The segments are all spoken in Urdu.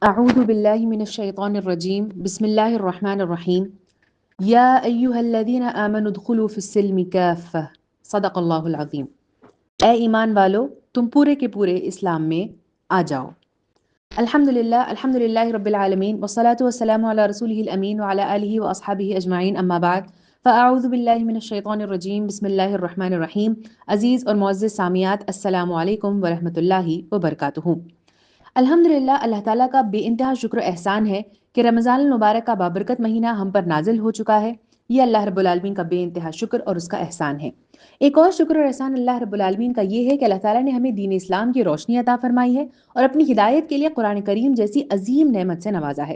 اعوذ باللہ من الشیطان الرجیم بسم اللہ الرحمن الرحیم یا ایہا الذین آمنوا ادخلوا فی السلم کافہ صدق اللہ العظیم۔ اے ایمان والو، تم پورے کے پورے اسلام میں آ جاؤ۔ الحمدللہ رب العالمین والصلاة والسلام علی رسولہ الامین وعلی آلہ واصحابہ اجمعین، اما بعد فاعوذ باللہ من الشیطان الرجیم بسم اللہ الرحمن الرحیم۔ عزیز اور معزز سامعات، السلام علیکم ورحمۃ اللہ وبرکاتہ۔ الحمدللہ، اللہ تعالیٰ کا بے انتہا شکر و احسان ہے کہ رمضان المبارک کا بابرکت مہینہ ہم پر نازل ہو چکا ہے۔ یہ اللہ رب العالمین کا بے انتہا شکر اور اس کا احسان ہے۔ ایک اور شکر اور احسان اللہ رب العالمین کا یہ ہے کہ اللہ تعالیٰ نے ہمیں دین اسلام کی روشنی عطا فرمائی ہے اور اپنی ہدایت کے لیے قرآن کریم جیسی عظیم نعمت سے نوازا ہے۔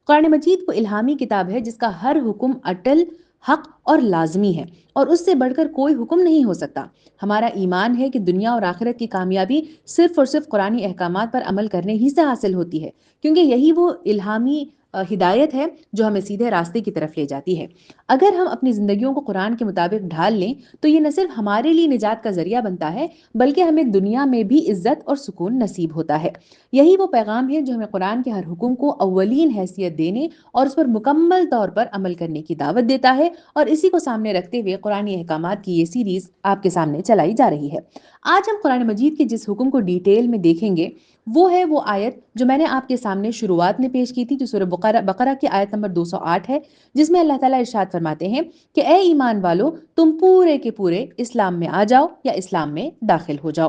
قرآن مجید وہ الہامی کتاب ہے جس کا ہر حکم اٹل، حق اور لازمی ہے، اور اس سے بڑھ کر کوئی حکم نہیں ہو سکتا۔ ہمارا ایمان ہے کہ دنیا اور آخرت کی کامیابی صرف اور صرف قرآنی احکامات پر عمل کرنے ہی سے حاصل ہوتی ہے، کیونکہ یہی وہ الہامی ہدایت ہے جو ہمیں سیدھے راستے کی طرف لے جاتی ہے۔ اگر ہم اپنی زندگیوں کو قرآن کے مطابق ڈھال لیں تو یہ نہ صرف ہمارے لیے نجات کا ذریعہ بنتا ہے، بلکہ ہمیں دنیا میں بھی عزت اور سکون نصیب ہوتا ہے۔ یہی وہ پیغام ہے جو ہمیں قرآن کے ہر حکم کو اولین حیثیت دینے اور اس پر مکمل طور پر عمل کرنے کی دعوت دیتا ہے، اور اسی کو سامنے رکھتے ہوئے قرآنی احکامات کی یہ سیریز آپ کے سامنے چلائی جا رہی ہے۔ آج ہم قرآن مجید کے جس حکم کو ڈیٹیل میں دیکھیں گے وہ ہے وہ آیت جو میں نے آپ کے سامنے شروعات میں پیش کی تھی، جو سورہ بقرہ کی آیت نمبر 208 ہے، جس میں اللہ تعالیٰ ارشاد فرماتے ہیں کہ اے ایمان والو، تم پورے کے پورے اسلام میں آ جاؤ یا اسلام میں داخل ہو جاؤ۔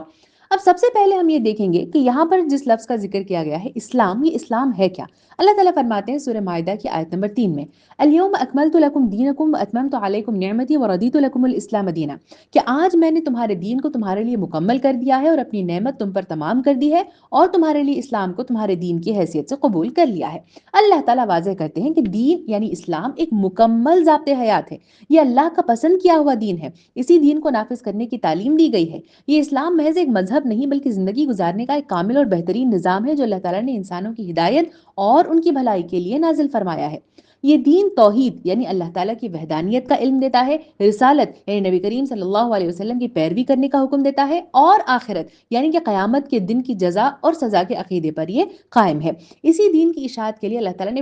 اب سب سے پہلے ہم یہ دیکھیں گے کہ یہاں پر جس لفظ کا ذکر کیا گیا ہے اسلام، یہ اسلام ہے کیا؟ اللہ تعالیٰ فرماتے ہیں سورہ مائدہ کی آیت نمبر 3 میں، الیوم اکملت لکم دینکم واتممت علیکم نعمتی ورضیت لکم الاسلام دینا، کہ آج میں نے تمہارے دین کو تمہارے لیے مکمل کر دیا ہے اور اپنی نعمت تم پر تمام کر دی ہے، اور تمہارے لیے اسلام کو تمہارے دین کی حیثیت سے قبول کر لیا ہے۔ اللہ تعالیٰ واضح کرتے ہیں کہ دین یعنی اسلام ایک مکمل ضابط حیات ہے، یہ اللہ کا پسند کیا ہوا دین ہے، اسی دین کو نافذ کرنے کی تعلیم دی گئی ہے۔ یہ اسلام محض ایک مذہب نہیں بلکہ زندگی گزارنے کا ایک کامل اور بہترین نظام ہے جو اللہ تعالیٰ نے انسانوں کی ہدایت اور ان کی بھلائی کے لیے نازل فرمایا ہے۔ یہ دین توحید یعنی اللہ تعالیٰ کی وحدانیت کا علم دیتا ہے، رسالت یعنی نبی کریم صلی اللہ علیہ وسلم کی پیروی کرنے کا حکم دیتا ہے، اور آخرت یعنی کہ قیامت کے دن کی جزا اور سزا کے عقیدے پر یہ قائم ہے۔ اسی دین کی اشاعت کے لیے اللہ تعالیٰ نے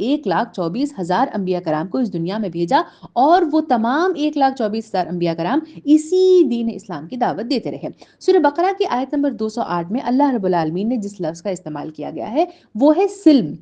1,24,000 انبیاء کرام کو اس دنیا میں بھیجا، اور وہ تمام 1,24,000 انبیاء کرام اسی دین اسلام کی دعوت دیتے رہے۔ سورہ بقرہ کی آیت نمبر 208 میں اللہ رب العالمین نے جس لفظ کا استعمال کیا گیا ہے وہ ہے سلم۔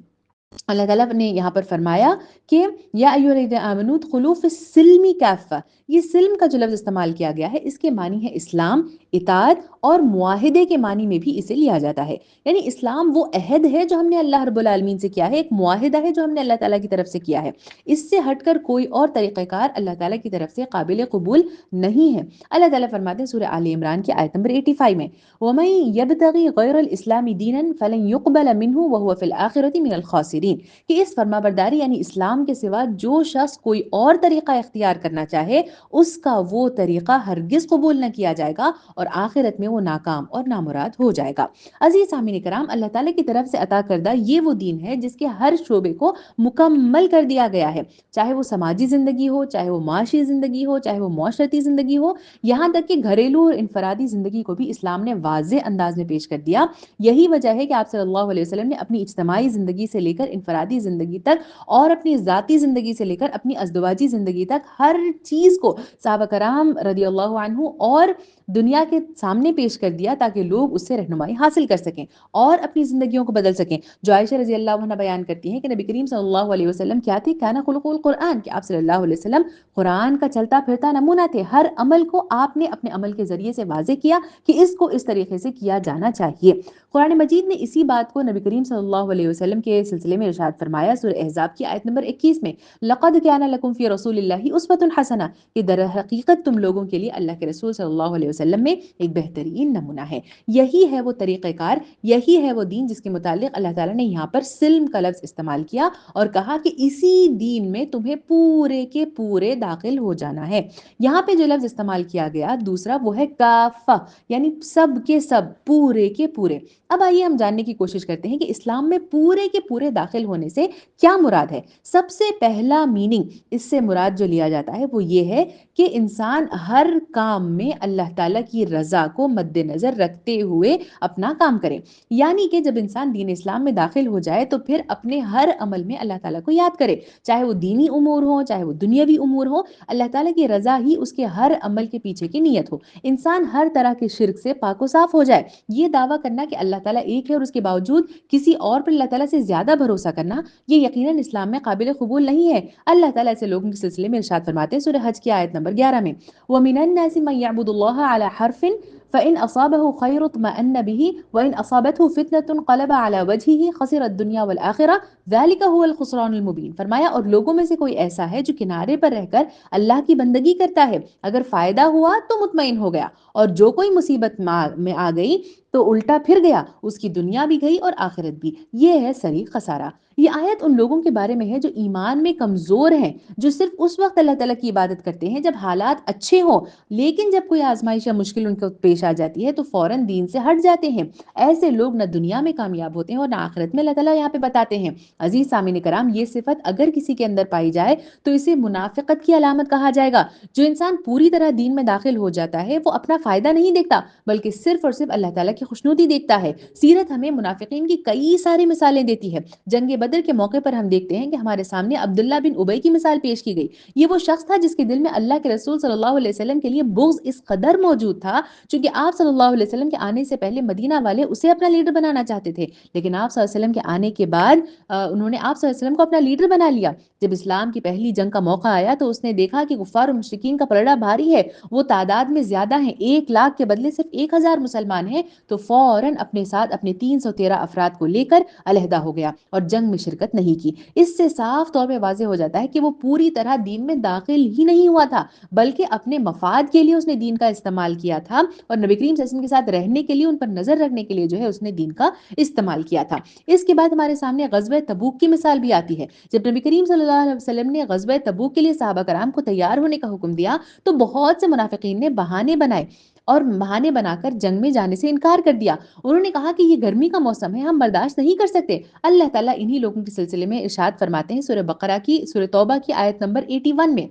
اللہ تعالیٰ نے یہاں پر فرمایا کہ یا ایھا الذین آمنوا ادخلوا فی السلم کافہ، یہ سلم کا جو لفظ استعمال کیا گیا ہے اس کے معنی ہے اسلام، اطاعت اور معاہدے کے معنی میں بھی اسے لیا جاتا ہے۔ یعنی اسلام وہ عہد ہے جو ہم نے اللہ رب العالمین سے کیا ہے، ایک معاہدہ ہے جو ہم نے اللہ تعالیٰ کی طرف سے کیا ہے، اس سے ہٹ کر کوئی اور طریقہ کار اللہ تعالیٰ کی طرف سے قابل قبول نہیں ہے۔ اللہ تعالیٰ فرماتے ہیں سورہ آل عمران کی آیت نمبر 85 میں، وَمَن يَبْتَغِي غَيْرَ الْإِسْلَامِ دِينًا فَلَن يُقْبَلَ مِنْهُ وَهُوَ فِي الْآخِرَةِ مِنَ الْخَاسِرِينَ، کہ اس فرمانبرداری یعنی اسلام کے سوا جو شخص کوئی اور طریقہ اختیار کرنا چاہے اس کا وہ طریقہ ہرگز قبول نہ کیا جائے گا اور آخرت میں وہ ناکام اور نامراد ہو جائے گا۔ عزیز سامعین کرام، اللہ تعالیٰ کی طرف سے عطا کردہ یہ وہ دین ہے جس کے ہر شعبے کو مکمل کر دیا گیا ہے، چاہے وہ سماجی زندگی ہو، چاہے وہ معاشی زندگی ہو، چاہے وہ معاشرتی زندگی ہو، یہاں تک کہ گھریلو اور انفرادی زندگی کو بھی اسلام نے واضح انداز میں پیش کر دیا۔ یہی وجہ ہے کہ آپ صلی اللہ علیہ وسلم نے اپنی اجتماعی زندگی سے لے کر انفرادی زندگی تک اور اپنی ذاتی زندگی سے لے کر اپنی ازدواجی زندگی تک ہر چیز کو صحابہ کرام رضی اللہ عنہ اور دنیا کے سامنے پیش کر دیا تاکہ لوگ اس سے رہنمائی حاصل کر سکیں اور اپنی زندگیوں کو بدل سکیں۔ جو عائشہ رضی اللہ عنہ بیان کرتی ہیں کہ نبی کریم صلی اللہ علیہ وسلم کیا تھے، کان خلق القرآن، کہ آپ صلی اللہ علیہ وسلم قرآن کا چلتا پھرتا نمونہ تھے۔ ہر عمل کو آپ نے اپنے عمل کے ذریعے سے واضح کیا کہ اس کو اس طریقے سے کیا جانا چاہیے۔ قرآن مجید نے اسی بات کو نبی کریم صلی اللہ علیہ وسلم کے سلسلے میں ارشاد فرمایا سورہ احزاب کی آیت نمبر 21 میں، لقد کان لکم فی رسول اللہ اسوۃ حسنہ، کہ در حقیقت تم لوگوں کے لیے اللہ کے رسول صلی اللہ علیہ وسلم میں ایک بہترین نمونہ ہے۔ یہی ہے وہ طریقہ کار، یہی ہے وہ دین جس کے متعلق اللہ تعالیٰ نے یہاں پر سلم کا لفظ استعمال کیا اور کہا کہ اسی دین میں تمہیں پورے کے پورے داخل ہو جانا ہے۔ یہاں پہ جو لفظ استعمال کیا گیا دوسرا وہ ہے کافہ، یعنی سب کے سب، پورے کے پورے۔ اب آئیے ہم جاننے کی کوشش کرتے ہیں کہ اسلام میں پورے کے پورے داخل ہونے سے کیا مراد ہے؟ سب سے پہلا میننگ اس سے مراد جو لیا جاتا ہے وہ یہ ہے کہ انسان ہر کام میں اللہ تعالیٰ کی رضا کو مد نظر رکھتے ہوئے اپنا کام کرے، یعنی کہ جب انسان دین اسلام میں داخل ہو جائے تو پھر اپنے ہر عمل میں اللہ تعالیٰ کو یاد کرے، چاہے وہ دینی امور ہو چاہے وہ دنیاوی امور ہو، اللہ تعالیٰ کی رضا ہی اس کے ہر عمل کے پیچھے کی نیت ہو، انسان ہر طرح کے شرک سے پاک و صاف ہو جائے۔ یہ دعویٰ کرنا کہ اللہ تعالیٰ ایک ہے اور اس کے باوجود کسی اور پر اللہ تعالیٰ سے زیادہ بھروسہ کرنا، یہ یقیناً اسلام میں قابل قبول نہیں ہے۔ اللہ تعالیٰ ایسے لوگوں کے سلسلے میں ارشاد فرماتے ہیں سورہ حج کی آیت نمبر 11 میں، وَمِنَ النَّاسِ مَن يَعْبُدُ اللَّهَ عَلَى حَرْفٍ فَإِنْ أَصَابَهُ خَيْرٌ اطْمَأَنَّ بِهِ وَإِنْ أَصَابَتْهُ فِتْنَةٌ انقلب على وجهه خسر الدنيا والآخرة ذلك هو الخسران المبين۔ فرمایا اور لوگوں میں سے کوئی ایسا ہے جو کنارے پر رہ کر اللہ کی بندگی کرتا ہے، اگر فائدہ ہوا تو مطمئن ہو گیا، اور جو کوئی مصیبت میں آ گئی تو الٹا پھر گیا، اس کی دنیا بھی گئی اور آخرت بھی، یہ ہے صریح خسارہ۔ یہ آیت ان لوگوں کے بارے میں ہے جو ایمان میں کمزور ہیں، جو صرف اس وقت اللہ تعالیٰ کی عبادت کرتے ہیں جب حالات اچھے ہوں، لیکن جب کوئی آزمائش یا مشکل ان کو پیش آ جاتی ہے تو فوراً دین سے ہٹ جاتے ہیں۔ ایسے لوگ نہ دنیا میں کامیاب ہوتے ہیں اور نہ آخرت میں۔ اللہ تعالیٰ یہاں پہ بتاتے ہیں عزیز سامعین کرام، یہ صفت اگر کسی کے اندر پائی جائے تو اسے منافقت کی علامت کہا جائے گا۔ جو انسان پوری طرح دین میں داخل ہو جاتا ہے وہ اپنا فائدہ نہیں دیکھتا بلکہ صرف اور صرف اللہ تعالیٰ کی خوشنودی دیکھتا ہے۔ سیرت ہمیں منافقین کی کئی ساری مثالیں دیتی ہے۔ جنگ بدر کے موقع پر ہم دیکھتے ہیں کہ ہمارے سامنے عبداللہ بن ابی کی مثال پیش کی گئی۔ یہ وہ شخص تھا جس کے دل میں اللہ کے رسول صلی اللہ علیہ وسلم کے لیے بغض اس قدر موجود تھا، چونکہ آپ صلی اللہ علیہ وسلم کے آنے سے پہلے مدینہ والے اسے اپنا لیڈر بنانا چاہتے تھے، لیکن آپ صلی اللہ علیہ وسلم کے آنے کے بعد انہوں نے آپ صلی اللہ علیہ وسلم کو اپنا لیڈر بنا لیا۔ جب اسلام کی پہلی جنگ کا موقع آیا تو اس نے دیکھا کہ کفار و مشرکین کا پلڑا بھاری ہے، وہ تعداد میں زیادہ ہیں، 1,00,000 کے بدلے صرف 1,000 مسلمان ہیں، تو فوراً اپنے ساتھ اپنے 313 افراد کو لے کر علیحدہ ہو گیا اور جنگ میں شرکت نہیں کی۔ اس سے صاف طور پہ واضح ہو جاتا ہے کہ وہ پوری طرح دین میں داخل ہی نہیں ہوا تھا، بلکہ اپنے مفاد کے لیے اس نے دین کا استعمال کیا تھا، اور نبی کریم صلی اللہ علیہ وسلم کے ساتھ رہنے کے لیے، ان پر نظر رکھنے کے لیے جو ہے اس نے دین کا استعمال کیا تھا۔ اس کے بعد ہمارے سامنے غزوہ تبوک کی مثال بھی آتی ہے۔ جب نبی کریم صلی اللہ علیہ وسلم نے غزوہ تبوک کے لیے صحابہ کرام کو تیار ہونے کا حکم دیا تو بہت سے منافقین نے بہانے بنائے اور بہانے بنا کر جنگ میں جانے سے انکار کر دیا۔ انہوں نے کہا کہ یہ گرمی کا موسم ہے، ہم برداشت نہیں کر سکتے۔ اللہ تعالیٰ انہی لوگوں کے سلسلے میں ارشاد فرماتے ہیں سورہ بقرہ کی سورہ توبہ کی آیت نمبر 81 میں،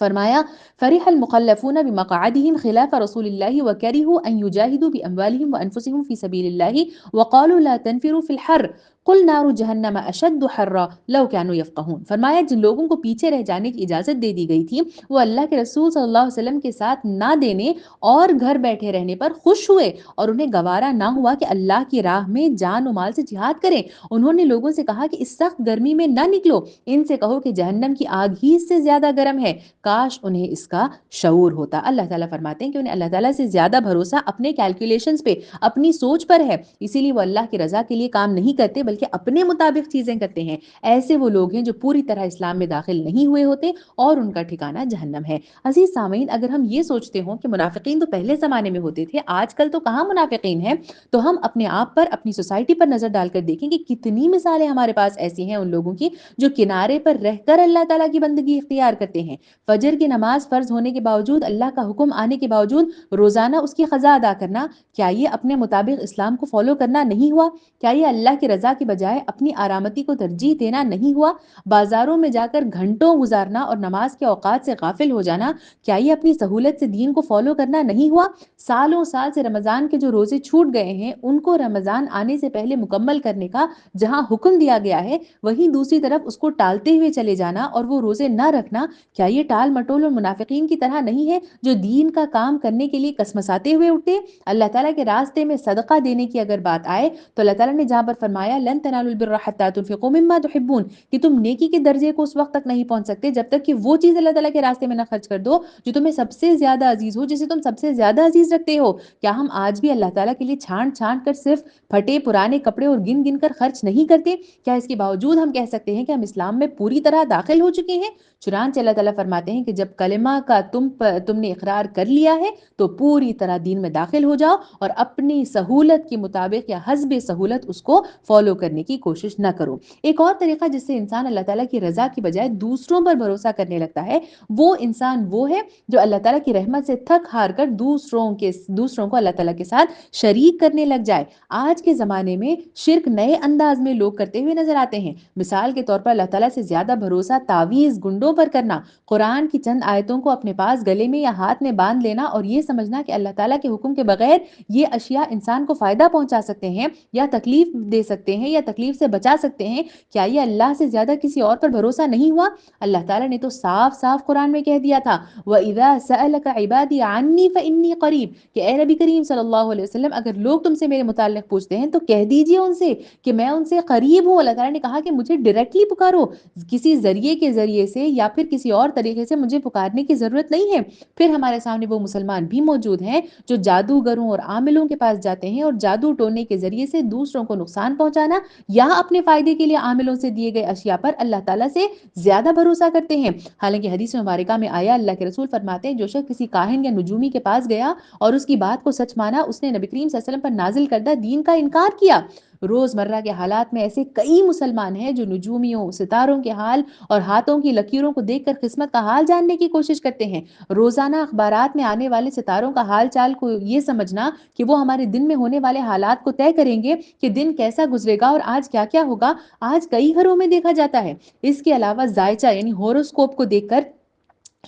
فرمایا فرح المخلفون بمقعدهم خلاف رسول الله وكرهوا ان يجاهدوا باموالهم وانفسهم في سبيل الله وقالوا لا تنفروا في الحر قل نار جہنم اشد حرا لو كانوا يفقهون۔ فرمایا جن لوگوں کو پیچھے رہ جانے کی اجازت دے دی گئی تھی وہ اللہ کے رسول صلی اللہ علیہ وسلم کے ساتھ نہ دینے اور گھر بیٹھے رہنے پر خوش ہوئے، اور انہیں گوارا نہ ہوا کہ اللہ کی راہ میں جان و مال سے جہاد کریں۔ انہوں نے لوگوں سے کہا کہ اس سخت گرمی میں نہ نکلو، ان سے کہو کہ جہنم کی آگ ہی اس سے زیادہ گرم ہے، کاش انہیں اس کا شعور ہوتا۔ اللہ تعالیٰ فرماتے ہیں کہ انہیں اللہ تعالیٰ سے زیادہ بھروسہ اپنے کیلکولیشنز پہ، اپنی سوچ پر ہے، اسی لیے وہ اللہ کی رضا کے لیے کام نہیں کرتے بلکہ اپنے مطابق چیزیں کرتے ہیں۔ ایسے وہ لوگ ہیں جو پوری طرح اسلام میں داخل نہیں ہوئے ہوتے اور ان کا ٹھکانہ جہنم ہے۔ عزیز سامعین، اگر ہم یہ سوچتے ہوں کہ منافقین تو پہلے زمانے میں ہوتے تھے، آج کل تو کہاں منافقین ہیں، تو ہم اپنے آپ پر، اپنی سوسائٹی پر نظر ڈال کر دیکھیں کہ کتنی مثالیں ہمارے پاس ایسی ہیں ان لوگوں کی جو کنارے پر رہ کر اللہ تعالیٰ کی بندگی اختیار کرتے ہیں۔ فجر کی نماز فرض ہونے کے باوجود، اللہ کا حکم آنے کے باوجود روزانہ اس کی قضا ادا کرنا، کیا یہ اپنے مطابق اسلام کو فالو کرنا نہیں ہوا؟ کیا یہ اللہ کی رضا کی بجائے اپنی آرامتی کو ترجیح دینا نہیں ہوا؟ بازاروں میں جا کر گھنٹوں گزارنا اور نماز کے اوقات سے غافل ہو جانا، کیا یہ اپنی سہولت سے دین کو فالو کرنا نہیں ہوا؟ سالوں سال سے رمضان کے جو روزے چھوٹ گئے ہیں ان کو رمضان آنے سے پہلے مکمل کرنے کا جہاں حکم دیا گیا ہے، وہیں دوسری طرف اس کو ٹالتے ہوئے چلے جانا اور وہ روزے نہ رکھنا، کیا یہ ٹال مٹول اور منافقین کی طرح نہیں ہے جو دین کا کام کرنے کے لیے کسمساتے ہوئے اٹھتے؟ اللہ تعالیٰ کے راستے میں صدقہ دینے کی اگر بات آئے تو اللہ تعالیٰ نے جہاں پر فرمایا لن تنالوا البر حتى تنفقوا مما تحبون، کہ تم نیکی کے درجے کو اس وقت تک نہیں پہنچ سکتے جب تک کہ وہ چیز اللہ تعالیٰ کے راستے میں نہ خرچ کر دو جو تمہیں سب سے زیادہ عزیز ہو، جسے تم سب سے زیادہ عزیز رکھتے ہو۔ کیا ہم آج بھی اللہ تعالیٰ کے لیے چھانٹ چھانٹ کر صرف پھٹے پرانے کپڑے اور گن گن کر خرچ نہیں کرتے؟ کیا اس کے باوجود ہم کہہ سکتے ہیں کہ ہم اسلام میں پوری طرح داخل ہو چکے ہیں؟ چنانچہ اللہ تعالیٰ فرماتے ہیں کہ جب کلمہ کا تم نے اقرار کر لیا ہے تو پوری طرح دین میں داخل ہو جاؤ اور اپنی سہولت کے مطابق یا حسب سہولت اس کو فالو کرنے کی کوشش نہ کرو۔ ایک اور طریقہ جس سے انسان اللہ تعالیٰ کی رضا کی بجائے دوسروں پر بھروسہ کرنے لگتا ہے، وہ انسان وہ ہے جو اللہ تعالیٰ کی رحمت سے تھک ہار کر دوسروں کو اللہ تعالیٰ کے ساتھ شریک کرنے لگ جائے۔ آج کے زمانے میں شرک نئے انداز میں لوگ کرتے ہوئے نظر آتے ہیں۔ مثال کے طور پر اللہ تعالیٰ سے زیادہ بھروسہ تعویذ گنڈوں پر کرنا، قرآن کی چند آیتوں کو اپنے پاس گلے میں یا ہاتھ میں باندھ لینا اور یہ سمجھنا کہ اللہ تعالیٰ کے حکم کے بغیر یہ اشیاء انسان کو فائدہ پہنچا سکتے ہیں یا تکلیف دے سکتے ہیں یا تکلیف سے بچا سکتے ہیں، کیا یہ اللہ سے زیادہ کسی اور پر بھروسہ نہیں ہوا؟ اللہ تعالیٰ نے تو صاف صاف قرآن میں کہہ دیا تھا، وَإِذَا سَأَلَكَ عِبَادِي عَنِّي فَإِنِّي قَرِيب، کہ اے نبی کریم صلی اللہ علیہ وسلم اگر لوگ تم سے میرے متعلق پوچھتے ہیں تو کہہ دیجئے ان سے کہ میں ان سے قریب ہوں۔ اللہ تعالیٰ نے کہا کہ مجھے ڈائریکٹلی پکارو، کسی ذریعے کے ذریعے سے یا پھر کسی اور طریقے سے مجھے پکارنے کی ضرورت نہیں ہے۔ پھر ہمارے سامنے وہ مسلمان بھی موجود ہیں جو جادوگروں اور عاملوں کے پاس جاتے ہیں اور جادو ٹونے کے ذریعے سے دوسروں کو نقصان پہنچانا یا اپنے فائدے کے لیے عاملوں سے دیے گئے اشیاء پر اللہ تعالیٰ سے زیادہ بھروسہ کرتے ہیں۔ حالانکہ حدیث مبارکہ میں آیا، اللہ کے رسول فرماتے ہیں جو شخص کسی کاہن یا نجومی کے پاس گیا اور اس کی بات کو سچ مانا، اس نے نبی کریم صلی اللہ علیہ وسلم پر نازل کردہ دین کا انکار کیا۔ روزمرہ کے حالات میں ایسے کئی مسلمان ہیں جو نجومیوں، ستاروں کے حال اور ہاتھوں کی لکیروں کو دیکھ کر قسمت کا حال جاننے کی کوشش کرتے ہیں۔ روزانہ اخبارات میں آنے والے ستاروں کا حال چال کو یہ سمجھنا کہ وہ ہمارے دن میں ہونے والے حالات کو طے کریں گے کہ دن کیسا گزرے گا اور آج کیا کیا ہوگا، آج کئی گھروں میں دیکھا جاتا ہے۔ اس کے علاوہ زائچہ یعنی ہوروسکوپ کو دیکھ کر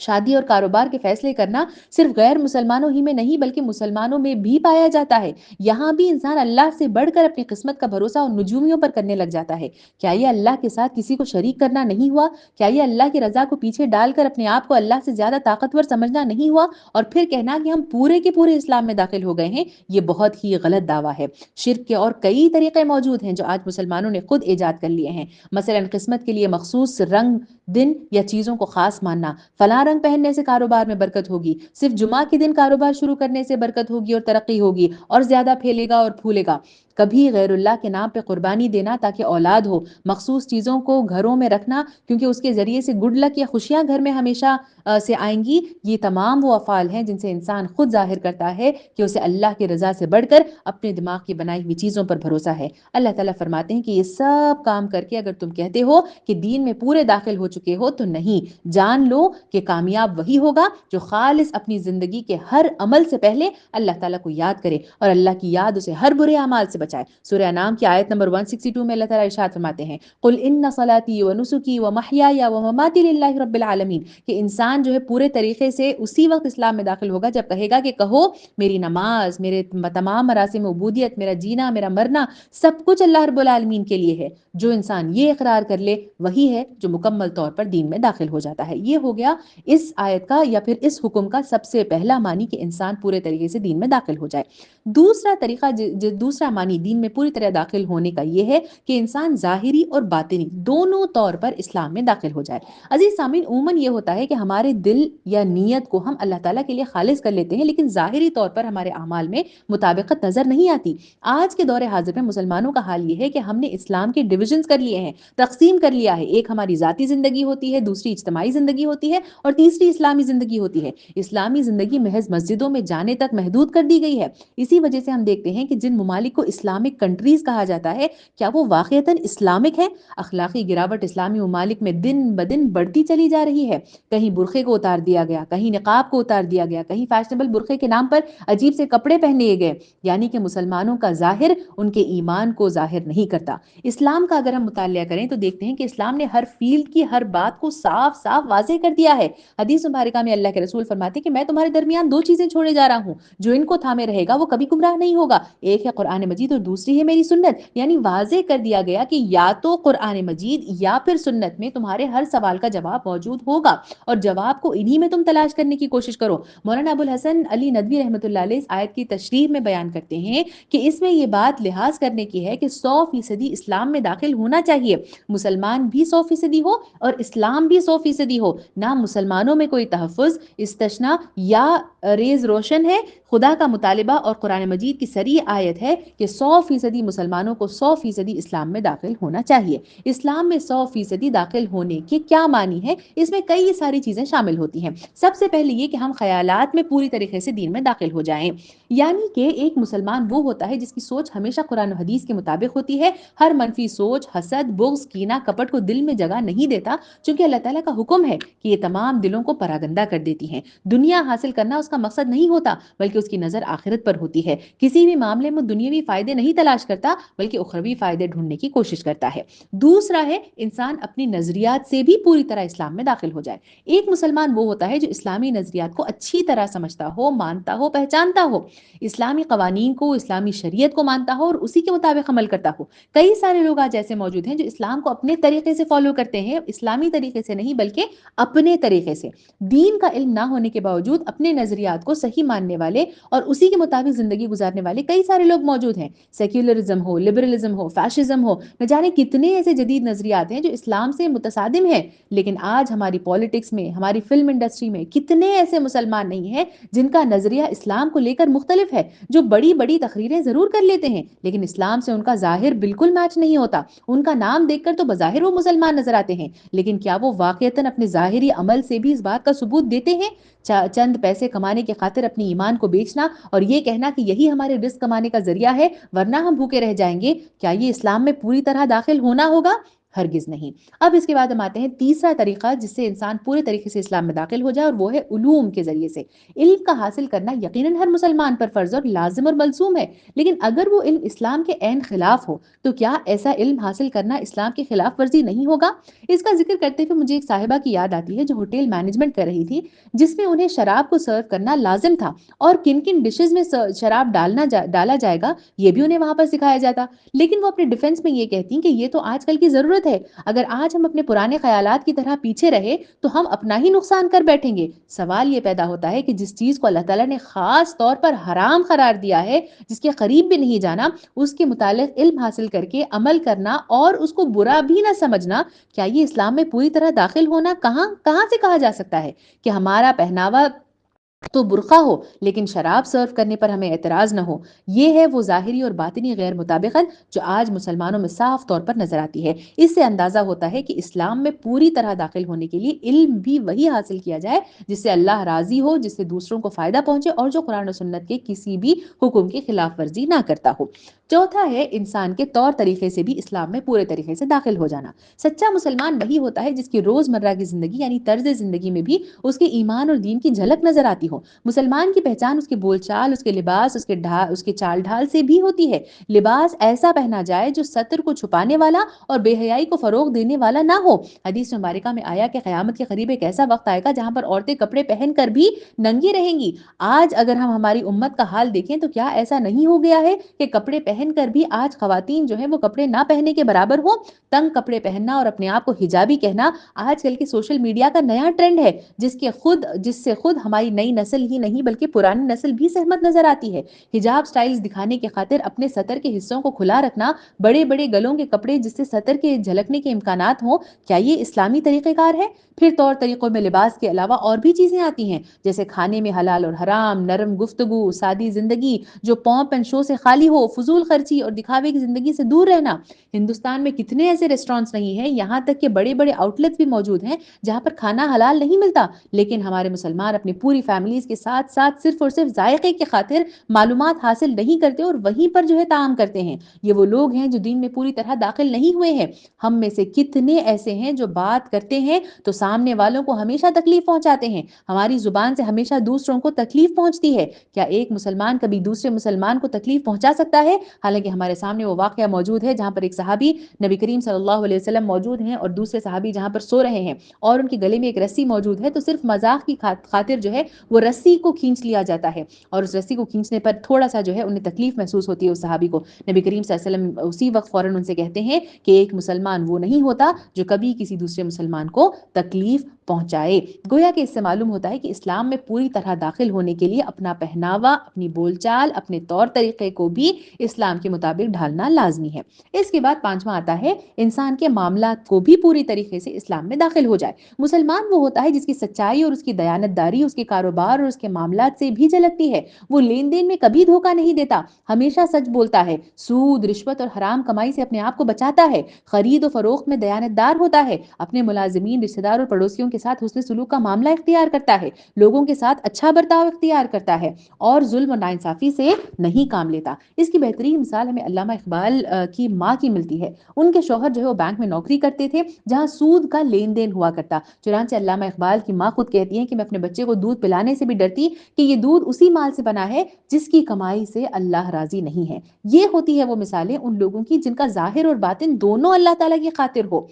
شادی اور کاروبار کے فیصلے کرنا صرف غیر مسلمانوں ہی میں نہیں بلکہ مسلمانوں میں بھی پایا جاتا ہے۔ یہاں بھی انسان اللہ سے بڑھ کر اپنی قسمت کا بھروسہ اور نجومیوں پر کرنے لگ جاتا ہے۔ کیا یہ اللہ کے ساتھ کسی کو شریک کرنا نہیں ہوا؟ کیا یہ اللہ کی رضا کو پیچھے ڈال کر اپنے آپ کو اللہ سے زیادہ طاقتور سمجھنا نہیں ہوا اور پھر کہنا کہ ہم پورے کے پورے اسلام میں داخل ہو گئے ہیں؟ یہ بہت ہی غلط دعویٰ ہے۔ شرک کے اور کئی طریقے موجود ہیں جو آج مسلمانوں نے خود ایجاد کر لیے ہیں۔ مثلا قسمت کے لیے مخصوص رنگ، دن یا چیزوں کو خاص ماننا، فلاں رنگ پہننے سے کاروبار میں برکت ہوگی، صرف جمعہ کے دن کاروبار شروع کرنے سے برکت ہوگی اور ترقی ہوگی اور زیادہ پھیلے گا اور پھولے گا۔ کبھی غیر اللہ کے نام پہ قربانی دینا تاکہ اولاد ہو، مخصوص چیزوں کو گھروں میں رکھنا کیونکہ اس کے ذریعے سے گڈ لک یا خوشیاں گھر میں ہمیشہ سے آئیں گی، یہ تمام وہ افعال ہیں جن سے انسان خود ظاہر کرتا ہے کہ اسے اللہ کی رضا سے بڑھ کر اپنے دماغ کی بنائی ہوئی چیزوں پر بھروسہ ہے۔ اللہ تعالیٰ فرماتے ہیں کہ یہ سب کام کر کے اگر تم کہتے ہو کہ دین میں پورے داخل ہو چکے ہو تو نہیں، جان لو کہ کامیاب وہی ہوگا جو خالص اپنی زندگی کے ہر عمل سے پہلے اللہ تعالیٰ کو یاد کرے اور اللہ کی یاد اسے ہر برے اعمال سے بچائے۔ سورہ انعام کی آیت نمبر 162 میں اللہ تعالیٰ ارشاد فرماتے ہیں، قل ان صلاتي ونسكي ومحياي ومماتي لله رب العالمین، کہ انسان جو ہے پورے طریقے سے اسی وقت اسلام میں داخل ہوگا جب کہے گا کہ کہو میری نماز، میرے تمام مراسم عبودیت، میرا جینا، میرا مرنا سب کچھ اللہ رب العالمین کے لیے ہے۔ جو انسان یہ اقرار کر لے وہی ہے جو مکمل طور پر دین میں داخل ہو جاتا ہے۔ یہ ہو گیا اس آیت کا یا پھر اس حکم کا سب سے پہلا معنی کہ انسان پورے طریقے سے دین میں داخل ہو جائے۔ دوسرا طریقہ دوسرا معنی دین میں پوری طرح داخل ہونے کا یہ ہے کہ انسان ظاہری اور باطنی دونوں طور پر اسلام میں داخل ہو جائے۔ عزیز سامعین، عموماً یہ ہوتا ہے کہ ہمارے دل یا نیت کو ہم اللہ تعالیٰ کے لیے خالص کر لیتے ہیں لیکن ظاہری طور پر ہمارے اعمال میں مطابقت نظر نہیں آتی۔ آج کے دور حاضر میں مسلمانوں کا حال یہ ہے کہ ہم نے اسلام کے ڈویژنز کر لیے ہیں، تقسیم کر لیا ہے۔ ایک ہماری ذاتی زندگی ہوتی ہے، دوسری اجتماعی زندگی ہوتی ہے اور تیسری اسلامی زندگی ہوتی ہے۔ اسلامی زندگی محض مسجدوں میں جانے تک محدود کر دی گئی ہے۔ اسی وجہ سے ہم دیکھتے ہیں کہ جن ممالک کو اسلامک کنٹریز کہا جاتا ہے، کیا وہ واقعتاً اسلامک ہے؟ اخلاقی گراوٹ اسلامی ممالک میں دن بدن بڑھتی چلی جا رہی ہے۔ کہیں برقعے کو اتار دیا گیا، کہیں نقاب کو اتار دیا گیا، کہیں فیشنیبل برقعے کے نام پر عجیب سے کپڑے پہنے گئے، یعنی کہ مسلمانوں کا ظاہر ان کے ایمان کو ظاہر نہیں کرتا۔ اسلام کا اگر ہم مطالعہ کریں تو دیکھتے ہیں کہ اسلام نے ہر فیلڈ کی ہر بات کو صاف صاف واضح کر دیا ہے۔ حدیث مبارکہ میں اللہ کے رسول فرماتے ہیں کہ میں تمہارے درمیان دو چیزیں چھوڑے جا رہا ہوں، جو ان کو تھامے رہے گا وہ کبھی گمراہ نہیں ہوگا۔ ایک ہے قرآن مجید اور دوسری ہے میری سنت، یعنی واضح کر دیا گیا کہ یا تو قرآن مجید یا پھر سنت میں تمہارے ہر سوال کا جواب موجود ہوگا اور جواب کو انہی میں تم تلاش کرنے کی کوشش کرو۔ مولانا ابو الحسن علی ندوی رحمۃ اللہ علیہ اس آیت کی تشریح میں بیان کرتے ہیں کہ اس میں یہ بات لحاظ کرنے کی ہے کہ 100% اسلام میں داخل ہونا چاہیے، مسلمان بھی 100% ہو اور اسلام بھی 100% ہو، نہ مسلمانوں میں کوئی تحفظ، استثناء یا ریز روشن ہے۔ خدا کا مطالبہ اور قرآن مجید کی صریح آیت ہے کہ 100% مسلمانوں کو 100% اسلام میں داخل ہونا چاہیے۔ اسلام میں 100% داخل ہونے کے کیا معنی ہے؟ اس میں کئی ساری چیزیں شامل ہوتی ہیں۔ سب سے پہلے یہ کہ ہم خیالات میں پوری طریقے سے دین میں داخل ہو جائیں۔ یعنی کہ ایک مسلمان وہ ہوتا ہے جس کی سوچ ہمیشہ قرآن و حدیث کے مطابق ہوتی ہے، ہر منفی سوچ، حسد، بغض، کینہ، کپٹ کو دل میں جگہ نہیں دیتا، چونکہ اللہ تعالیٰ کا حکم ہے کہ یہ تمام دلوں کو پراگندہ کر دیتی ہیں۔ دنیا حاصل کرنا اس کا مقصد نہیں ہوتا، بلکہ اس کی نظر آخرت پر ہوتی ہے۔ کسی بھی معاملے میں دنیاوی فائدے نہیں تلاش کرتا، بلکہ اخروی فائدے ڈھونڈنے کی کوشش کرتا ہے۔ دوسرا ہے انسان اپنی نظریات سے بھی پوری طرح اسلام میں داخل ہو جائے۔ ایک مسلمان وہ ہوتا ہے جو اسلامی نظریات کو اچھی طرح سمجھتا ہو، مانتا ہو، پہچانتا ہو، اسلامی قوانین کو، اسلامی شریعت کو مانتا ہو اور اسی کے مطابق عمل کرتا ہو۔ کئی سارے لوگ آج ایسے موجود ہیں جو اسلام کو اپنے طریقے سے فالو کرتے ہیں، اسلامی طریقے سے نہیں بلکہ اپنے طریقے سے۔ دین کا علم نہ ہونے کے باوجود اپنے نظریات کو صحیح ماننے والے اور اسی کے مطابق زندگی گزارنے والے کئی سارے لوگ موجود ہیں۔ سیکولرزم ہو، لبرلزم ہو، فیشزم ہو، نہ جانے کتنے ایسے جدید نظریات ہیں جو اسلام سے متصادم ہیں، لیکن آج ہماری پالیٹکس میں، ہماری فلم انڈسٹری میں کتنے ایسے مسلمان نہیں ہیں جن کا نظریہ اسلام کو لے کر مختلف ہے، جو بڑی بڑی تقریریں ضرور کر لیتے ہیں لیکن اسلام سے ان کا ظاہر بالکل میچ نہیں ہوتا۔ ان کا نام دیکھ کر تو بظاہر وہ مسلمان نظر آتے ہیں، لیکن کیا وہ واقعتاً اپنے ظاہری عمل سے بھی اس بات کا ثبوت دیتے ہیں؟ چند پیسے کمانے کی خاطر اپنی ایمان کو بیچنا اور یہ کہنا کہ یہی ہمارے رزق کمانے کا ذریعہ ہے ورنہ ہم بھوکے رہ جائیں گے، کیا یہ اسلام میں پوری طرح داخل ہونا ہوگا؟ ہرگز نہیں۔ اب اس کے بعد ہم آتے ہیں تیسرا طریقہ جس سے انسان پورے طریقے سے اسلام میں داخل ہو جائے، اور وہ ہے علوم کے ذریعے سے۔ علم کا حاصل کرنا یقیناً ہر مسلمان پر فرض اور لازم اور ملزوم ہے، لیکن اگر وہ علم اسلام کے عین خلاف ہو تو کیا ایسا علم حاصل کرنا اسلام کی خلاف ورزی نہیں ہوگا؟ اس کا ذکر کرتے ہوئے مجھے ایک صاحبہ کی یاد آتی ہے جو ہوٹل مینجمنٹ کر رہی تھی، جس میں انہیں شراب کو سرو کرنا لازم تھا اور کن کن ڈشز میں شراب ڈالا جائے گا یہ بھی انہیں وہاں پر سکھایا جاتا، لیکن وہ اپنے ڈیفنس میں یہ کہتی کہ یہ تو آج کل کی ضرورت ہے، اگر آج ہم اپنے پرانے خیالات کی طرح پیچھے رہے تو ہم اپنا ہی نقصان کر بیٹھیں گے۔ سوال یہ پیدا ہوتا ہے کہ جس چیز کو اللہ تعالیٰ نے خاص طور پر حرام قرار دیا ہے، جس کے قریب بھی نہیں جانا، اس کے متعلق علم حاصل کر کے عمل کرنا اور اس کو برا بھی نہ سمجھنا، کیا یہ اسلام میں پوری طرح داخل ہونا کہاں سے کہا جا سکتا ہے؟ کہ ہمارا پہناوا تو برقع ہو لیکن شراب سرو کرنے پر ہمیں اعتراض نہ ہو؟ یہ ہے وہ ظاہری اور باطنی غیر مطابقت جو آج مسلمانوں میں صاف طور پر نظر آتی ہے۔ اس سے اندازہ ہوتا ہے کہ اسلام میں پوری طرح داخل ہونے کے لیے علم بھی وہی حاصل کیا جائے جس سے اللہ راضی ہو، جس سے دوسروں کو فائدہ پہنچے اور جو قرآن و سنت کے کسی بھی حکم کی خلاف ورزی نہ کرتا ہو۔ چوتھا ہے انسان کے طور طریقے سے بھی اسلام میں پورے طریقے سے داخل ہو جانا۔ سچا مسلمان وہی ہوتا ہے جس کی روزمرہ کی زندگی یعنی طرز زندگی میں بھی اس کے ایمان اور دین کی جھلک نظر آتی ہو۔ مسلمان کی پہچان اس کے بول چال، اس کے لباس، اس کے چال ڈھال سے بھی ہوتی ہے۔ لباس ایسا پہنا جائے جو ستر کو چھپانے والا اور بے حیائی کو فروغ دینے والا نہ ہو۔ حدیث مبارکہ میں آیا کہ قیامت کے قریب ایک ایسا وقت آئے گا جہاں پر عورتیں کپڑے پہن کر بھی ننگی رہیں گی۔ آج اگر ہم ہماری امت کا حال دیکھیں تو کیا ایسا نہیں ہو گیا ہے کہ کپڑے پہن کر بھی آج خواتین جو ہیں وہ کپڑے نہ پہننے کے برابر ہو؟ تنگ کپڑے پہننا اور اپنے آپ کو حجابی کہنا آج کل کے سوشل میڈیا کا نیا ٹرینڈ ہے، جس سے خود ہماری نئی نسل ہی نہیں بلکہ پرانی نسل بھی سہمت نظر آتی ہے۔ حجاب سٹائلز دکھانے کی خاطر اپنے سطر کے حصوں کو کھلا رکھنا، بڑے بڑے گلوں کے کپڑے جس سے سطر کے جھلکنے کے امکانات ہوں، کیا یہ اسلامی طریقہ کار ہے؟ پھر طور طریقوں میں لباس کے علاوہ اور بھی چیزیں آتی ہیں، جیسے کھانے میں حلال اور حرام، نرم گفتگو، سادی زندگی جو پومپ اینڈ شو سے خالی ہو، فضول خرچی اور دکھاوے کی زندگی سے دور رہنا۔ ہندوستان میں کتنے ایسے ریسٹورینٹس نہیں ہیں، یہاں تک کہ بڑے بڑے آؤٹ لیٹس بھی موجود ہیں جہاں پر کھانا حلال نہیں ملتا، لیکن ہمارے مسلمان اپنی پوری فیملیز کے ساتھ ساتھ صرف اور صرف ذائقے کی خاطر معلومات حاصل نہیں کرتے اور وہیں پر جو ہے طعام کرتے ہیں۔ یہ وہ لوگ ہیں جو دین میں پوری طرح داخل نہیں ہوئے ہیں۔ ہم میں سے کتنے ایسے ہیں جو بات کرتے ہیں تو سامنے والوں کو ہمیشہ تکلیف پہنچاتے ہیں، ہماری زبان سے ہمیشہ دوسروں کو تکلیف پہنچتی ہے۔ کیا ایک مسلمان کبھی دوسرے مسلمان کو تکلیف پہنچا سکتا ہے؟ حالانکہ ہمارے سامنے وہ واقعہ موجود ہے جہاں پر ایک صحابی نبی کریم صلی اللہ علیہ وسلم موجود ہیں اور دوسرے صحابی جہاں پر سو رہے ہیں اور ان کے گلے میں ایک رسی موجود ہے، تو صرف مذاق کی خاطر جو ہے وہ رسی کو کھینچ لیا جاتا ہے اور اس رسی کو کھینچنے پر تھوڑا سا جو ہے انہیں تکلیف محسوس ہوتی ہے اس صحابی کو۔ نبی کریم صلی اللہ علیہ وسلم اسی وقت فوراً ان سے کہتے ہیں کہ ایک مسلمان وہ نہیں ہوتا جو کبھی کسی دوسرے مسلمان کو تکلیف پہنچائے۔ گویا کہ اس سے معلوم ہوتا ہے کہ اسلام میں پوری طرح داخل ہونے کے لیے اپنا پہناوا، اپنی بول چال، اپنے طور طریقے کو بھی اسلام کے مطابق ڈھالنا لازمی ہے۔ اس کے بعد پانچواں آتا ہے انسان کے معاملات کو بھی پوری طریقے سے اسلام میں داخل ہو جائے۔ مسلمان وہ ہوتا ہے جس کی سچائی اور اس کی دیانت داری، اس کے کاروبار کاروبار اور اس کے معاملات سے بھی جھلکتی ہے۔ وہ لین دین میں کبھی دھوکہ نہیں دیتا، ہمیشہ سچ بولتا ہے، سود، رشوت اور حرام کمائی سے اپنے آپ کو بچاتا ہے، خرید و فروخت میں دیانتدار ہوتا ہے، اپنے ملازمین، رشتہ دار اور پڑوسیوں کے ساتھ حسن سلوک کا معاملہ اختیار کرتا ہے، لوگوں کے ساتھ اچھا برتاؤ اختیار کرتا ہے اور ظلم و ناانصافی سے نہیں کام لیتا۔ اس کی بہترین مثال ہمیں علامہ اقبال کی ماں کی ملتی ہے۔ ان کے شوہر جو ہے وہ بینک میں نوکری کرتے تھے جہاں سود کا لین دین ہوا کرتا، چنانچہ علامہ اقبال کی ماں خود کہتی ہیں کہ میں اپنے بچے کو دودھ پلانے سے بھی ڈرتی کہ یہ دودھ اسی مال سے بنا ہے جس کی کمائی سے اللہ راضی نہیں ہے۔ یہ ہوتی ہے وہ مثالیں ان لوگوں کی جن کا ظاہر اور باطن دونوں اللہ تعالیٰ کی خاطر ہو،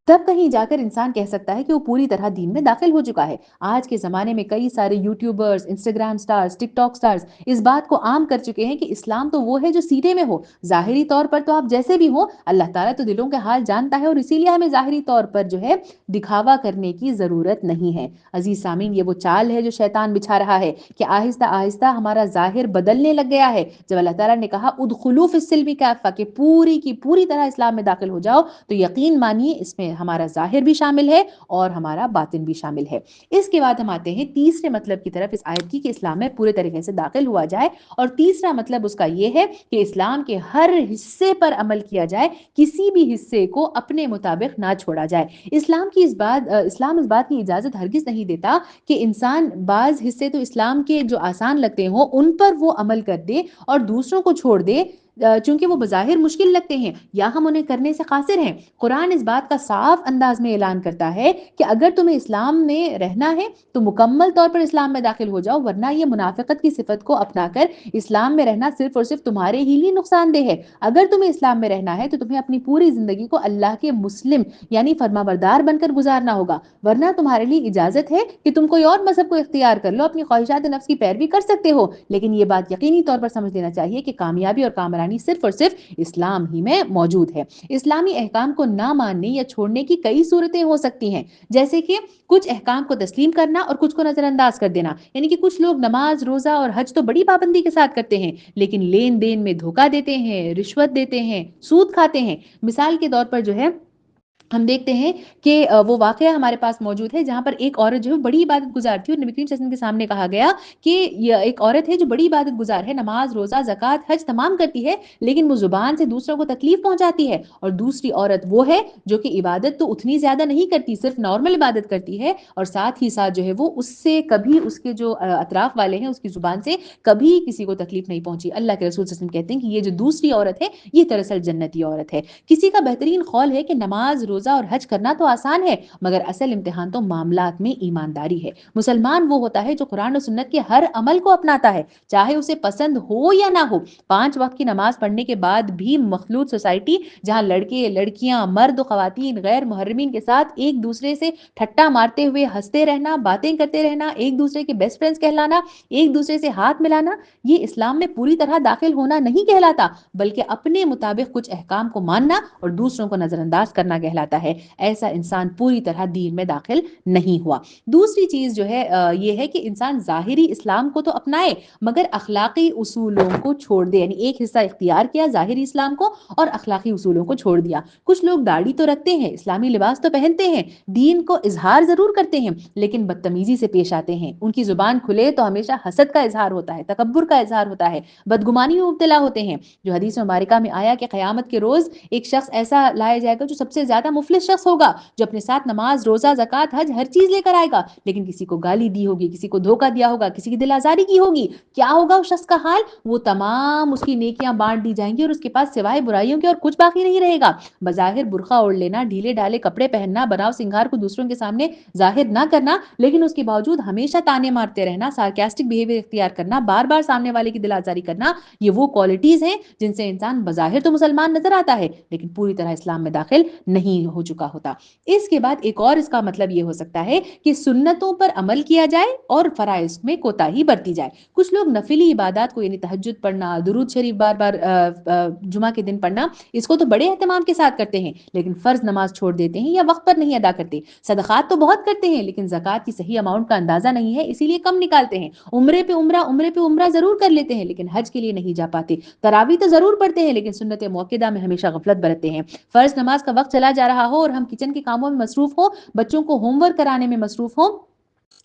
تب کہیں جا کر انسان کہہ سکتا ہے کہ وہ پوری طرح دین میں داخل ہو چکا ہے۔ آج کے زمانے میں کئی سارے یوٹیوبرز، انسٹاگرام سٹارز، ٹک ٹاک سٹارز اس بات کو عام کر چکے ہیں کہ اسلام تو وہ ہے جو سینے میں ہو، ظاہری طور پر تو آپ جیسے بھی ہو، اللہ تعالیٰ تو دلوں کے حال جانتا ہے اور اسی لیے ہمیں ظاہری طور پر جو ہے دکھاوا کرنے کی ضرورت نہیں ہے۔ عزیز سامعین، یہ وہ چال ہے جو شیطان بچھا رہا ہے کہ آہستہ آہستہ ہمارا ظاہر بدلنے لگ گیا ہے۔ جب اللہ تعالیٰ نے کہا ادخلوا فی السلم کافہ کہ پوری کی پوری طرح اسلام میں داخل ہو جاؤ، تو یقین مانیے اس میں ہمارا ظاہر بھی شامل ہے اور ہمارا باطن بھی شامل ہے۔ اس کے بعد ہم آتے ہیں تیسرے مطلب کی طرف اس آیت کی کہ اسلام میں پورے طریقے سے داخل ہوا جائے، اور تیسرا مطلب اس کا یہ ہے کہ اسلام کے ہر حصے پر عمل کیا جائے، کسی بھی حصے کو اپنے مطابق نہ چھوڑا جائے۔ اسلام اس بات کی اجازت ہرگز نہیں دیتا کہ انسان بعض حصے تو اسلام کے جو آسان لگتے ہوں ان پر وہ عمل کر دے اور دوسروں کو چھوڑ دے چونکہ وہ بظاہر مشکل لگتے ہیں یا ہم انہیں کرنے سے قاصر ہیں۔ قرآن اس بات کا صاف انداز میں اعلان کرتا ہے کہ اگر تمہیں اسلام میں رہنا ہے تو مکمل طور پر اسلام میں داخل ہو جاؤ، ورنہ یہ منافقت کی صفت کو اپنا کر اسلام میں رہنا صرف اور صرف تمہارے ہی لیے نقصان دہ ہے۔ اگر تمہیں اسلام میں رہنا ہے تو تمہیں اپنی پوری زندگی کو اللہ کے مسلم یعنی فرمانبردار بن کر گزارنا ہوگا، ورنہ تمہارے لیے اجازت ہے کہ تم کوئی اور مذہب کو اختیار کر لو، اپنی خواہشات نفس کی پیروی کر سکتے ہو، لیکن یہ بات یقینی طور پر سمجھ لینا چاہیے کہ کامیابی اور کامرانی صرف اور صرف اسلام ہی میں موجود ہے۔ اسلامی احکام کو نہ ماننے یا چھوڑنے کی کئی صورتیں ہو سکتی ہیں، جیسے کہ کچھ احکام کو تسلیم کرنا اور کچھ کو نظر انداز کر دینا، یعنی کہ کچھ لوگ نماز، روزہ اور حج تو بڑی پابندی کے ساتھ کرتے ہیں لیکن لین دین میں دھوکہ دیتے ہیں، رشوت دیتے ہیں، سود کھاتے ہیں۔ مثال کے طور پر جو ہے ہم دیکھتے ہیں کہ وہ واقعہ ہمارے پاس موجود ہے جہاں پر ایک عورت جو ہے بڑی عبادت گزار تھی، اور نبی کریم صلی اللہ علیہ وسلم کے سامنے کہا گیا کہ یہ ایک عورت ہے جو بڑی عبادت گزار ہے، نماز، روزہ، زکوٰۃ، حج تمام کرتی ہے، لیکن وہ زبان سے دوسروں کو تکلیف پہنچاتی ہے، اور دوسری عورت وہ ہے جو کہ عبادت تو اتنی زیادہ نہیں کرتی، صرف نارمل عبادت کرتی ہے، اور ساتھ ہی ساتھ جو ہے وہ اس سے کبھی اس کے جو اطراف والے ہیں اس کی زبان سے کبھی کسی کو تکلیف نہیں پہنچی۔ اللہ کے رسول صلی اللہ علیہ وسلم کہتے ہیں کہ یہ جو دوسری عورت ہے یہ دراصل جنتی عورت ہے۔ کسی کا بہترین قول ہے کہ نماز، روزہ اور حج کرنا تو آسان ہے مگر اصل امتحان تو معاملات میں ایمانداری ہے۔ مسلمان وہ ہوتا ہے جو قرآن و سنت کے ہر عمل کو اپناتا ہے، چاہے اسے پسند ہو یا نہ ہو۔ 5 وقت کی نماز پڑھنے کے بعد بھی مخلوط سوسائٹی جہاں لڑکے، لڑکیاں، مرد و خواتین غیر محرمین کے ساتھ ایک دوسرے سے ٹھٹا مارتے ہوئے ہنستے رہنا، باتیں کرتے رہنا، ایک دوسرے کے بیسٹ فرینڈز کہلانا، ایک دوسرے سے ہاتھ ملانا، یہ اسلام میں پوری طرح داخل ہونا نہیں کہلاتا، بلکہ اپنے مطابق کچھ احکام کو ماننا اور دوسروں کو نظر انداز کرنا کہلاتا ہے۔ ایسا انسان پوری طرح دین میں داخل نہیں ہوا۔ دوسری چیز جو ہے یہ ہے کہ انسان ظاہری اسلام کو تو اپنائے مگر اخلاقی اصولوں کو چھوڑ دے، یعنی ایک حصہ اختیار کیا ظاہری اسلام کو اور اخلاقی اصولوں کو چھوڑ دیا۔ کچھ لوگ داڑھی تو رکھتے ہیں، اسلامی لباس تو پہنتے ہیں، دین کو اظہار ضرور کرتے ہیں لیکن بدتمیزی سے پیش آتے ہیں، ان کی زبان کھلے تو ہمیشہ حسد کا اظہار ہوتا ہے، تکبر کا اظہار ہوتا ہے، بدگمانی میں مبتلا ہوتے ہیں۔ جو حدیث مبارکہ میں آیا کہ قیامت کے روز ایک شخص ایسا لایا جائے گا جو سب سے زیادہ مفلس شخص ہوگا، جو اپنے ساتھ نماز، روزہ، زکوٰۃ، حج ہر چیز لے کر آئے گا لیکن کسی کو گالی دی ہوگی، کسی کو دھوکہ دیا ہوگا، کسی کی دل آزاری کی ہوگی، کیا ہوگا اس شخص کا حال؟ وہ تمام اس کی نیکیاں بانٹ دی جائیں گی اور اس کے پاس سوائے برائیوں کے اور کچھ باقی نہیں رہے گا۔ بظاہر برقع اوڑھ لینا، ڈھیلے ڈالے کپڑے پہننا، بناؤ سنگھار کو دوسروں کے سامنے ظاہر نہ کرنا، لیکن اس کے باوجود ہمیشہ تانے مارتے رہنا، سارکاسٹک بیہیویئر اختیار کرنا، بار بار سامنے والے کی دل آزاری کرنا، یہ وہ کوالٹیز ہیں جن سے انسان بظاہر تو مسلمان نظر آتا ہے لیکن پوری طرح اسلام میں داخل نہیں ہو چکا ہوتا۔ اس کے بعد ایک اور اس کا مطلب یہ ہو سکتا ہے کہ سنتوں پر عمل کیا جائے اور فرائض میں کوتاہی برتی جائے۔ کچھ لوگ نفلی عبادات کو یعنی تہجد پڑھنا، درود شریف بار بار جمعہ کے دن پڑھنا، اس کو تو بڑے اہتمام کے ساتھ کرتے ہیں لیکن فرض نماز چھوڑ دیتے ہیں یا وقت پر نہیں ادا کرتے۔ صدقات تو بہت کرتے ہیں لیکن زکوٰۃ کی صحیح اماؤنٹ کا اندازہ نہیں ہے اسی لیے کم نکالتے ہیں۔ عمرے پہ عمرہ ضرور کر لیتے ہیں لیکن حج کے لیے نہیں جا پاتے۔ تراویح تو ضرور پڑھتے ہیں لیکن سنت موقدہ میں ہمیشہ غفلت برتتے ہیں۔ فرض نماز کا وقت چلا جا رہا ہو اور ہم کچن کے کاموں میں مصروف ہوں، بچوں کو ہوم ورک کرانے میں مصروف ہوں،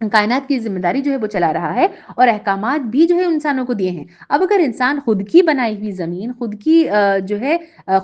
کائنات کی ذمہ داری جو ہے وہ چلا رہا ہے، اور احکامات بھی جو ہے انسانوں کو دیے ہیں۔ اب اگر انسان خود کی بنائی ہوئی زمین، خود کی جو ہے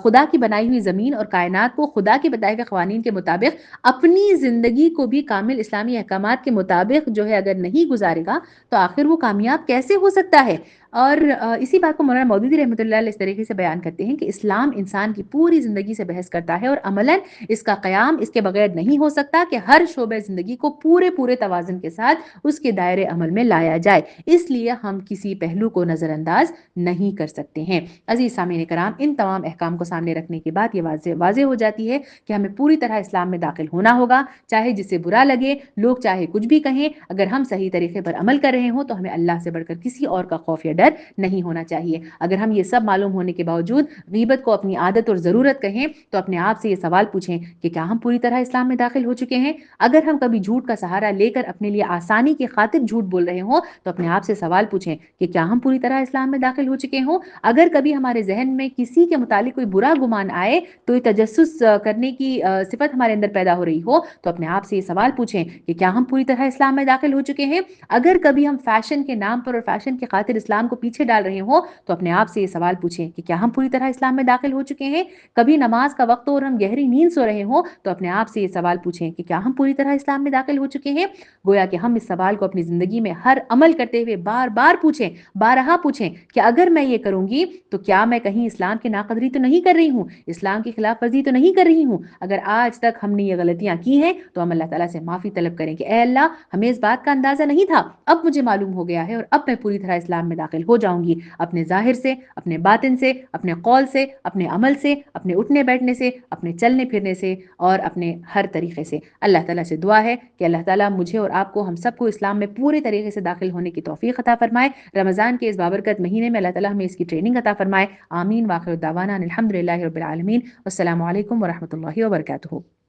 خدا کی بنائی ہوئی زمین اور کائنات کو خدا کے بتائے ہوئے قوانین کے مطابق اپنی زندگی کو بھی کامل اسلامی احکامات کے مطابق جو ہے اگر نہیں گزارے گا، تو آخر وہ کامیاب کیسے ہو سکتا ہے؟ اور اسی بات کو مولانا مودودی رحمۃ اللہ علیہ اس طریقے سے بیان کرتے ہیں کہ اسلام انسان کی پوری زندگی سے بحث کرتا ہے، اور عملاً اس کا قیام اس کے بغیر نہیں ہو سکتا کہ ہر شعبہ زندگی کو پورے توازن کے ساتھ اس کے دائرے عمل میں لایا جائے۔ اس لیے ہم کسی پہلو کو نظر انداز نہیں کر سکتے ہیں۔ عزیز سامعین کرام، ان تمام احکام کو سامنے رکھنے کے بعد یہ واضح ہو جاتی ہے کہ ہمیں پوری طرح اسلام میں داخل ہونا ہوگا، چاہے جسے برا لگے، لوگ چاہے کچھ بھی کہیں، اگر ہم صحیح طریقے پر عمل کر رہے ہوں تو ہمیں اللہ سے بڑھ کر کسی اور کا خوف یا ڈر نہیں ہونا چاہیے۔ اگر ہم یہ سب معلوم ہونے کے باوجود غیبت کو اپنی عادت اور ضرورت کہیں، تو اپنے آپ سے یہ سوال پوچھیں کہ کیا ہم پوری طرح اسلام میں داخل ہو چکے ہیں؟ اگر ہم کبھی جھوٹ کا سہارا لے کر اپنے لیے آسانی کی خاطر جھوٹ بول رہے ہوں، تو اپنے آپ سے سوال پوچھیں کہ کیا ہم پوری طرح اسلام میں داخل ہو چکے ہوں؟ اگر کبھی ہمارے ذہن میں کسی کے متعلق کوئی برا گمان آئے، تو یہ تجسس کرنے کی صفت ہمارے اندر پیدا ہو رہی ہو، تو اپنے آپ سے یہ سوال پوچھیں کہ کیا ہم پوری طرح اسلام میں داخل ہو چکے ہیں؟ اگر کبھی ہم فیشن کے نام پر اور فیشن کی خاطر اسلام کو پیچھے ڈال رہے ہوں، تو اپنے آپ سے یہ سوال پوچھیں کہ کیا ہم پوری طرح اسلام میں داخل ہو چکے ہیں؟ کبھی نماز کا وقت ہو اور ہم گہری نیند سو رہے ہوں، تو اپنے آپ سے یہ سوال پوچھیں کہ کیا ہم پوری طرح اسلام میں داخل ہو چکے ہیں؟ گویا کہ ہم اس سوال کو اپنی زندگی میں ہر عمل کرتے ہوئے بار بار پوچھیں، بارہا پوچھیں کہ اگر میں یہ کروں گی تو کیا میں کہیں اسلام کی ناقدری تو نہیں کر رہی ہوں، اسلام کی خلاف ورزی تو نہیں کر رہی ہوں؟ اگر آج تک ہم نے یہ غلطیاں کی ہیں تو ہم اللہ تعالیٰ سے معافی طلب کریں کہ اے اللہ، ہمیں اس بات کا اندازہ نہیں تھا، اب مجھے معلوم ہو گیا ہے، اور اب میں پوری طرح اسلام میں داخل ہو جاؤں گی، اپنے ظاہر سے، اپنے باطن سے، اپنے قول سے، اپنے عمل سے، اپنے اٹھنے بیٹھنے سے، اپنے چلنے پھرنے سے، اور اپنے ہر طریقے سے۔ اللہ تعالیٰ سے دعا ہے کہ اللہ تعالیٰ مجھے اور آپ کو، ہم سب کو اسلام میں پورے طریقے سے داخل ہونے کی توفیق عطا فرمائے۔ رمضان کے اس بابرکت مہینے میں اللہ تعالیٰ ہمیں اس کی ٹریننگ عطا فرمائے۔ آمین۔ واخر دعوانا الحمد للہ رب العالمین۔ والسلام علیکم ورحمۃ اللہ وبرکاتہ۔